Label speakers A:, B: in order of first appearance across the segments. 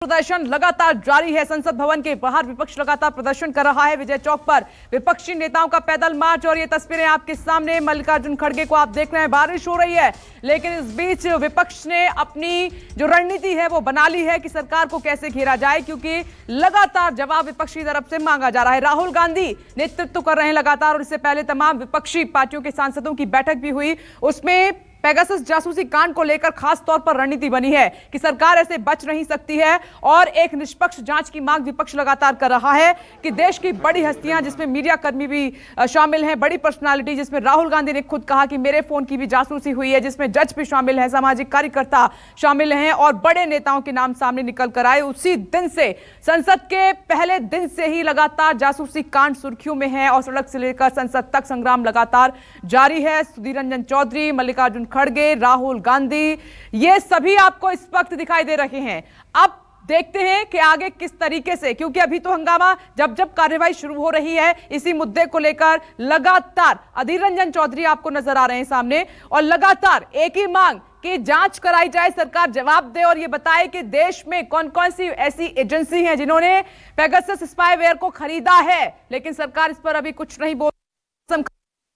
A: प्रदर्शन लगातार जारी है। संसद भवन के बाहर विपक्ष लगातार प्रदर्शन कर रहा है। विजय चौक पर विपक्षी नेताओं का पैदल मार्च और ये तस्वीरें आपके सामने। मल्लिकार्जुन खड़गे को आप देख रहे हैं, बारिश हो रही है, लेकिन इस बीच विपक्ष ने अपनी जो रणनीति है वो बना ली है कि सरकार को कैसे घेरा जाए, क्योंकि लगातार जवाब विपक्ष की तरफ से मांगा जा रहा है। राहुल गांधी नेतृत्व कर रहे हैं लगातार, और इससे पहले तमाम विपक्षी पार्टियों के सांसदों की बैठक भी हुई। उसमें पेगासस जासूसी कांड को लेकर खास तौर पर रणनीति बनी है कि सरकार ऐसे बच नहीं सकती है, और एक निष्पक्ष जांच की मांग विपक्ष लगातार कर रहा है कि देश की बड़ी हस्तियां, जिसमें मीडिया कर्मी भी शामिल हैं, बड़ी पर्सनालिटी, जिसमें राहुल गांधी ने खुद कहा कि मेरे फोन की भी जासूसी हुई है, जिसमें जज भी शामिल है, सामाजिक कार्यकर्ता शामिल हैं, और बड़े नेताओं के नाम सामने निकल कर आए। उसी दिन से, संसद के पहले दिन से ही लगातार जासूसी कांड सुर्खियों में है, और सड़क से लेकर संसद तक संग्राम लगातार जारी है। सुधीर रंजन चौधरी, मल्लिकार्जुन खड़गे, राहुल गांधी, ये सभी आपको इस वक्त दिखाई दे रहे हैं। अब देखते हैं कि आगे किस तरीके से, क्योंकि अभी तो हंगामा जब जब कार्यवाही शुरू हो रही है इसी मुद्दे को लेकर लगातार अधीर रंजन चौधरी आपको नजर आ रहे हैं सामने, और लगातार एक ही मांग कि जांच कराई जाए, सरकार जवाब दे और ये बताए कि देश में कौन कौन सी ऐसी एजेंसी हैं जिन्होंने पेगासस स्पाईवेयर को खरीदा है, लेकिन सरकार इस पर अभी कुछ नहीं बोल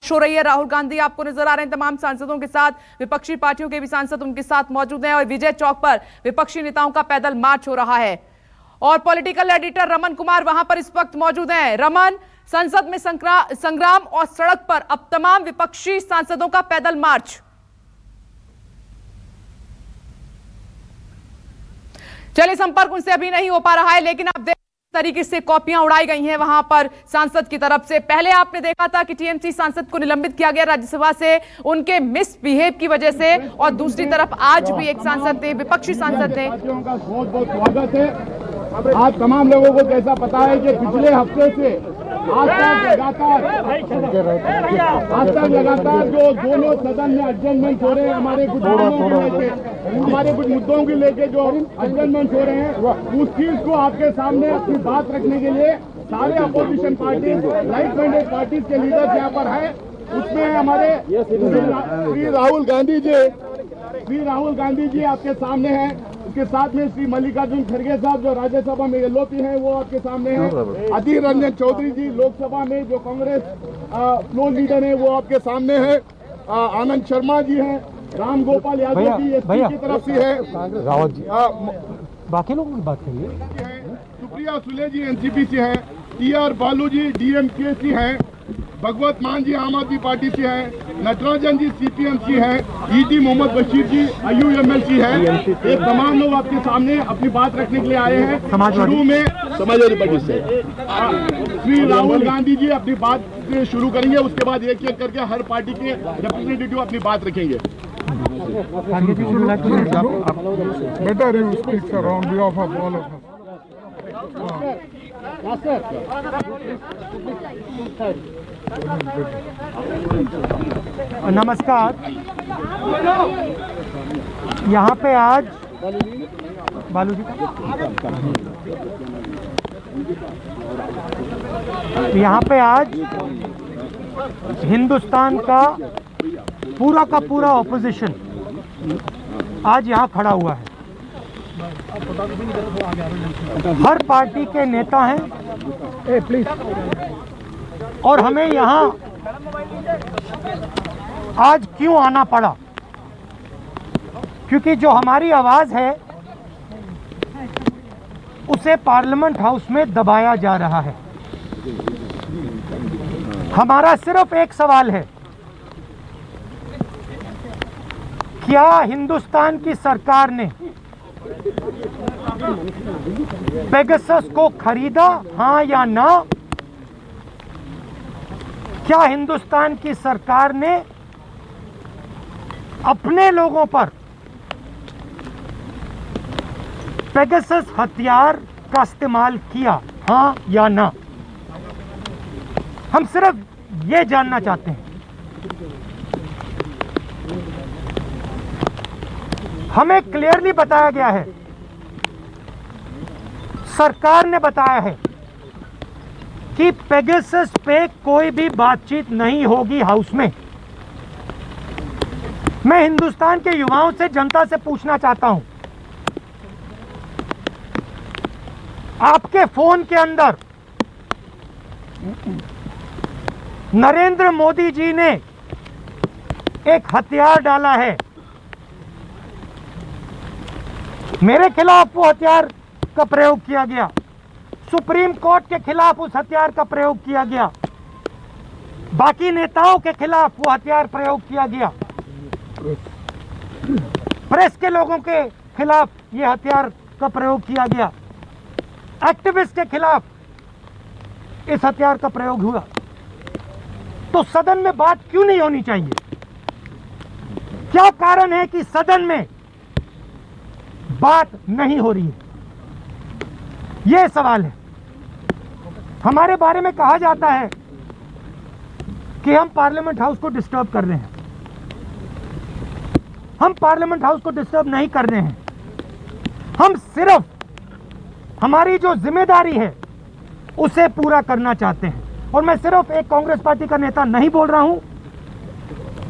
A: हो रही है। राहुल गांधी आपको नजर आ रहे हैं तमाम सांसदों के साथ, विपक्षी पार्टियों के भी सांसद उनके साथ मौजूद हैं, और विजय चौक पर विपक्षी नेताओं का पैदल मार्च हो रहा है। और पॉलिटिकल एडिटर रमन कुमार वहां पर इस वक्त मौजूद हैं। रमन, संसद में संग्राम और सड़क पर अब तमाम विपक्षी सांसदों का पैदल मार्च। चलिए, संपर्क उनसे अभी नहीं हो पा रहा है, लेकिन आप देख तरीके से कॉपियां उड़ाई गई हैं वहां पर सांसद की तरफ से। पहले आपने देखा था कि टीएमसी सांसद को निलंबित किया गया राज्यसभा से उनके मिसबिहेव की वजह से, और दूसरी तरफ आज भी एक सांसद थे, विपक्षी सांसद थे।
B: बहुत बहुत स्वागत है। आप तमाम लोगों को जैसा पता है कि पिछले हफ्ते से आज तक लगातार जो दोनों सदन में एडजर्नमेंट हो रहे हैं, हमारे कुछ मुद्दों के लेके जो एडजर्नमेंट हो रहे हैं, उस चीज को आपके सामने अपनी बात रखने के लिए सारे opposition party, right minded parties के लीडर्स यहाँ पर हैं। उसमें हमारे श्री राहुल गांधी जी आपके सामने हैं। उसके साथ में श्री मल्लिकार्जुन खड़गे साहब जो राज्यसभा में एलओपी हैं वो आपके सामने हैं। अधीर रंजन चौधरी जी लोकसभा में जो कांग्रेस फ्लोर लीडर हैं वो आपके सामने हैं। आनंद शर्मा जी हैं, राम गोपाल यादव जी एसपी की तरफ से है,
C: रावत जी, बाकी लोगों की बात करिए।
B: सुप्रिया सुले जी एनसीपी से हैं, टीआर बालू जी डीएमके से हैं, भगवत मान जी आम आदमी पार्टी से हैं, नटराजन जी सीपीएम से हैं, ईटी मोहम्मद बशीर जी आईयूएमएल से हैं। ये तमाम लोग आपके सामने अपनी बात रखने के लिए आए हैं। शुरू में समाजवादी पार्टी से श्री राहुल गांधी जी अपनी बात शुरू करेंगे, उसके बाद एक एक करके हर पार्टी के रिप्रेजेंटेटिव अपनी बात रखेंगे।
C: नमस्कार। यहाँ पे आज बालू जी यहाँ पे आज हिंदुस्तान का पूरा ऑपोजिशन आज यहाँ खड़ा हुआ है। हर पार्टी के नेता हैं प्लीज, और हमें यहाँ आज क्यों आना पड़ा, क्योंकि जो हमारी आवाज है उसे पार्लियामेंट हाउस में दबाया जा रहा है। हमारा सिर्फ एक सवाल है, क्या हिंदुस्तान की सरकार ने पेगासस को खरीदा, हाँ या ना? क्या हिंदुस्तान की सरकार ने अपने लोगों पर पेगासस हथियार का इस्तेमाल किया, हाँ या ना? हम सिर्फ ये जानना चाहते हैं। हमें क्लियरली बताया गया है, सरकार ने बताया है कि पेगासस पे कोई भी बातचीत नहीं होगी हाउस में। मैं हिंदुस्तान के युवाओं से, जनता से पूछना चाहता हूं, आपके फोन के अंदर नरेंद्र मोदी जी ने एक हथियार डाला है। मेरे खिलाफ वो हथियार का प्रयोग किया गया, सुप्रीम कोर्ट के खिलाफ उस हथियार का प्रयोग किया गया, बाकी नेताओं के खिलाफ वो हथियार प्रयोग किया गया, प्रेस के लोगों के खिलाफ ये हथियार का प्रयोग किया गया, एक्टिविस्ट के खिलाफ इस हथियार का प्रयोग हुआ। तो सदन में बात क्यों नहीं होनी चाहिए? क्या कारण है कि सदन में बात नहीं हो रही है? यह सवाल है। हमारे बारे में कहा जाता है कि हम पार्लियामेंट हाउस को डिस्टर्ब कर रहे हैं। हम पार्लियामेंट हाउस को डिस्टर्ब नहीं कर रहे हैं। हम सिर्फ हमारी जो जिम्मेदारी है उसे पूरा करना चाहते हैं। और मैं सिर्फ एक कांग्रेस पार्टी का नेता नहीं बोल रहा हूं,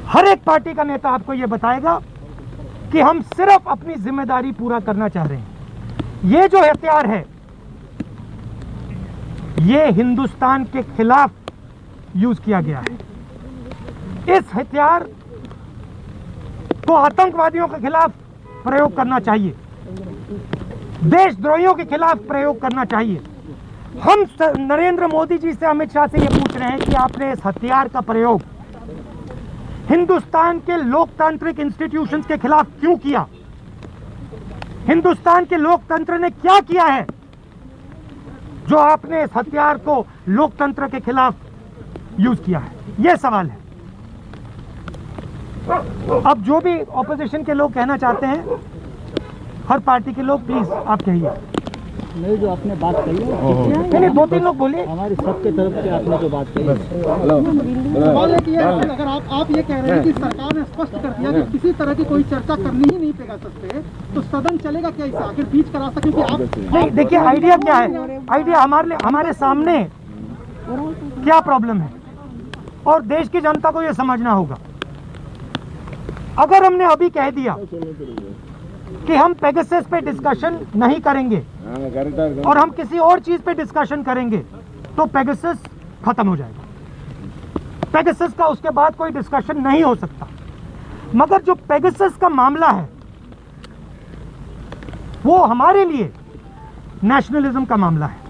C: हर एक पार्टी का नेता आपको यह बताएगा कि हम सिर्फ अपनी जिम्मेदारी पूरा करना चाह रहे हैं। ये जो हथियार है ये हिंदुस्तान के खिलाफ यूज किया गया है। इस हथियार को आतंकवादियों के खिलाफ प्रयोग करना चाहिए, देशद्रोहियों के खिलाफ प्रयोग करना चाहिए। हम नरेंद्र मोदी जी से, अमित शाह से ये पूछ रहे हैं कि आपने इस हथियार का प्रयोग हिंदुस्तान के लोकतांत्रिक इंस्टीट्यूशंस के खिलाफ क्यों किया? हिंदुस्तान के लोकतंत्र ने क्या किया है जो आपने इस हथियार को लोकतंत्र के खिलाफ यूज किया है? यह सवाल है। अब जो भी ऑपोजिशन के लोग कहना चाहते हैं, हर पार्टी के लोग, प्लीज आप कहिए।
D: नहीं, जो आपने बात कही है,
C: नहीं, दो तीन लोग बोलिए।
D: हमारी सबके तरफ से आपने जो बात कही है,
E: सवाल है कि अगर आप ये कह रहे हैं कि सरकार ने स्पष्ट कर दिया कि किसी तरह की कोई चर्चा करनी ही नहीं पेगासस पे, तो सदन चलेगा क्या इससे? आखिर बीच करा सकते? क्योंकि आप
C: नहीं, देखिए आइडिया क्या है, आइडिया हमारे सामने क्या प्रॉब्लम है और देश की जनता को यह समझना होगा। अगर हमने अभी कह दिया कि हम पेगासस पे डिस्कशन नहीं करेंगे और हम किसी और चीज पे डिस्कशन करेंगे तो पेगासस खत्म हो जाएगा। पेगासस का उसके बाद कोई डिस्कशन नहीं हो सकता। मगर जो पेगासस का मामला है वो हमारे लिए नेशनलिज्म का मामला है,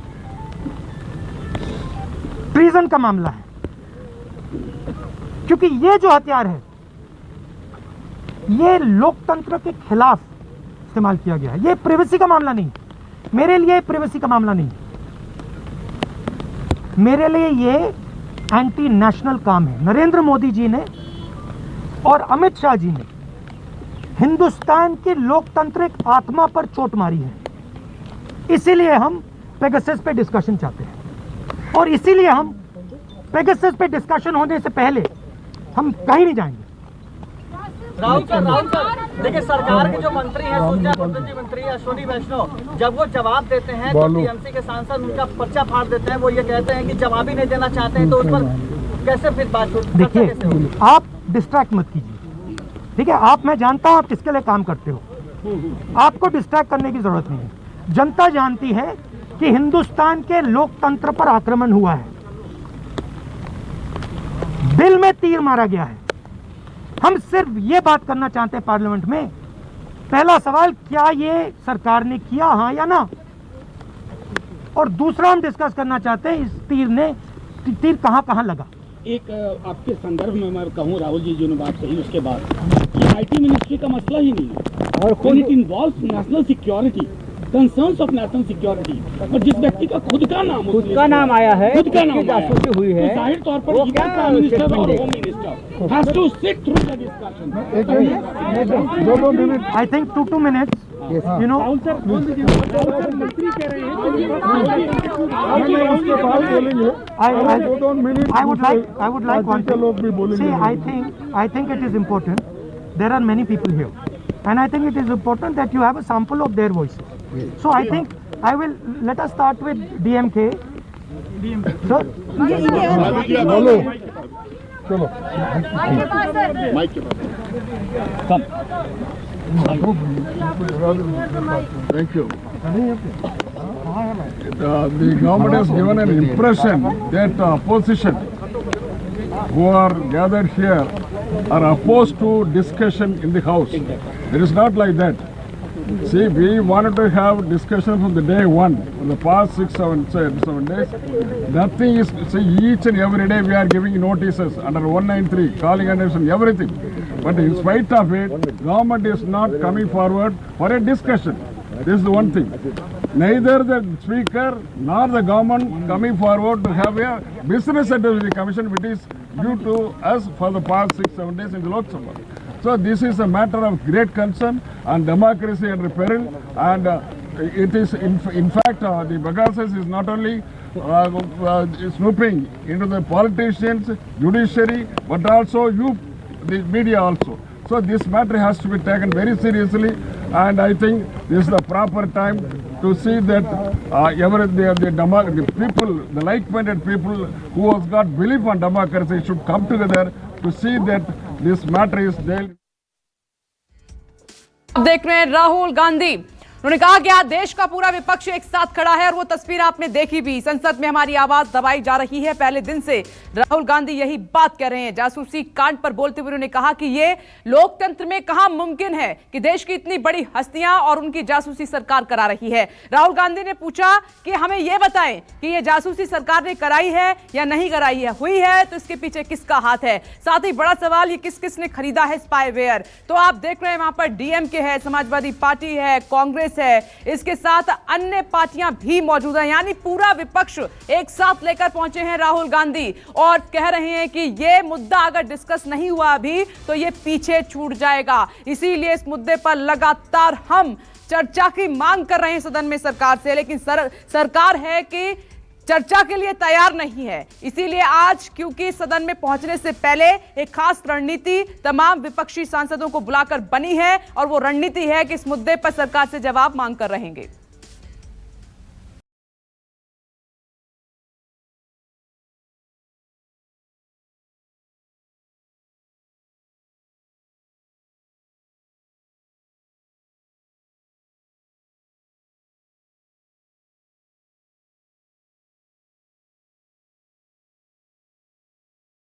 C: ट्रीजन का मामला है, क्योंकि ये जो हथियार है ये लोकतंत्र के खिलाफ इस्तेमाल किया गया है। ये प्राइवेसी का मामला नहीं, मेरे लिए प्राइवेसी का मामला नहीं, मेरे लिए ये एंटी नेशनल काम है। नरेंद्र मोदी जी ने और अमित शाह जी ने हिंदुस्तान की लोकतांत्रिक आत्मा पर चोट मारी है। इसीलिए हम पेगासस पे डिस्कशन चाहते हैं और इसीलिए हम पेगासस पे डिस्कशन होने से पहले हम कहीं नहीं जाएंगे।
D: राहुल सर, देखिए सरकार के जो मंत्री हैं, सूचना प्रौद्योगिकी मंत्री अश्विनी वैष्णव, जब वो जवाब देते हैं तो टीएमसी के सांसद उनका पर्चा फाड़ देते हैं। वो ये कहते हैं कि जवाब ही नहीं देना चाहते हैं, तो उस पर कैसे फिर बात होती?
C: देखिए, आप डिस्ट्रैक्ट मत कीजिए, ठीक है? मैं जानता हूं आप किसके लिए काम करते हो, आपको डिस्ट्रैक्ट करने की जरूरत नहीं है। जनता जानती है कि हिंदुस्तान के लोकतंत्र पर आक्रमण हुआ है, दिल में तीर मारा गया है। हम सिर्फ ये बात करना चाहते हैं पार्लियामेंट में, पहला सवाल, क्या ये सरकार ने किया, हाँ या ना? और दूसरा हम डिस्कस करना चाहते हैं इस तीर कहां कहां लगा।
F: एक आपके संदर्भ में मैं कहूँ, राहुल जी जो ने बात कही उसके बाद, कि आईटी मिनिस्ट्री का मसला ही नहीं है और कोई it involve national security, concerns of national security. और जिस व्यक्ति का खुद का नाम आया है, खुद का नाम जासूसी हुई है, तो जाहिर तौर पर प्राइम मिनिस्टर और home minister has to sit through the discussion.
C: I think 2 minutes. Yes. You know.
F: मंत्री कह रहे हैं
C: I would like one thing. See, I think it is important. There are many people here, and I think it is important that you have a sample of their voices. So I think let us start with DMK. Sir.
B: चलो mike के पास thank you.
G: the government has given an impression that opposition who are gathered here are opposed to discussion in the House. It is not like that. See, we wanted to have discussion from the day one, for the past 7 days. Nothing is, see, each and every day we are giving notices under 193, calling attention, everything. But in spite of it, government is not coming forward for a discussion. This is the one thing. Neither the speaker nor the government coming forward to have a business advisory commission which is due to us for the past 6-7 days in the Lok Sabha. So this is a matter of great concern and democracy under peril, and it is in fact the Pegasus is not only snooping into the politicians, judiciary, but also you, the media also. So this matter has to be taken very seriously, and I think this is the proper time to see that the people, the like-minded people who have got belief on democracy should come together to see that this matter is dealt.
A: आप देख रहे हैं राहुल गांधी, उन्होंने कहा कि आज देश का पूरा विपक्ष एक साथ खड़ा है और वो तस्वीर आपने देखी भी। संसद में हमारी आवाज दबाई जा रही है। पहले दिन से राहुल गांधी यही बात कह रहे हैं। जासूसी कांड पर बोलते हुए उन्होंने कहा कि ये लोकतंत्र में कहां मुमकिन है कि देश की इतनी बड़ी हस्तियां और उनकी जासूसी सरकार करा रही है। राहुल गांधी ने पूछा कि हमें यह बताएं कि ये जासूसी सरकार ने कराई है या नहीं कराई है, हुई है तो इसके पीछे किसका हाथ है। साथ ही बड़ा सवाल ये किस किस ने खरीदा है स्पाईवेयर। तो आप देख रहे हैं वहां पर डीएमके है, समाजवादी पार्टी है, कांग्रेस है, इसके साथ अन्य पार्टियां भी मौजूद हैं, यानी पूरा विपक्ष एक साथ लेकर पहुंचे हैं राहुल गांधी और कह रहे हैं कि ये मुद्दा अगर डिस्कस नहीं हुआ अभी तो ये पीछे छूट जाएगा। इसीलिए इस मुद्दे पर लगातार हम चर्चा की मांग कर रहे हैं सदन में सरकार से, लेकिन सरकार है कि चर्चा के लिए तैयार नहीं है। इसीलिए आज क्योंकि सदन में पहुंचने से पहले एक खास रणनीति तमाम विपक्षी सांसदों को बुलाकर बनी है और वो रणनीति है कि इस मुद्दे पर सरकार से जवाब मांग कर रहेंगे।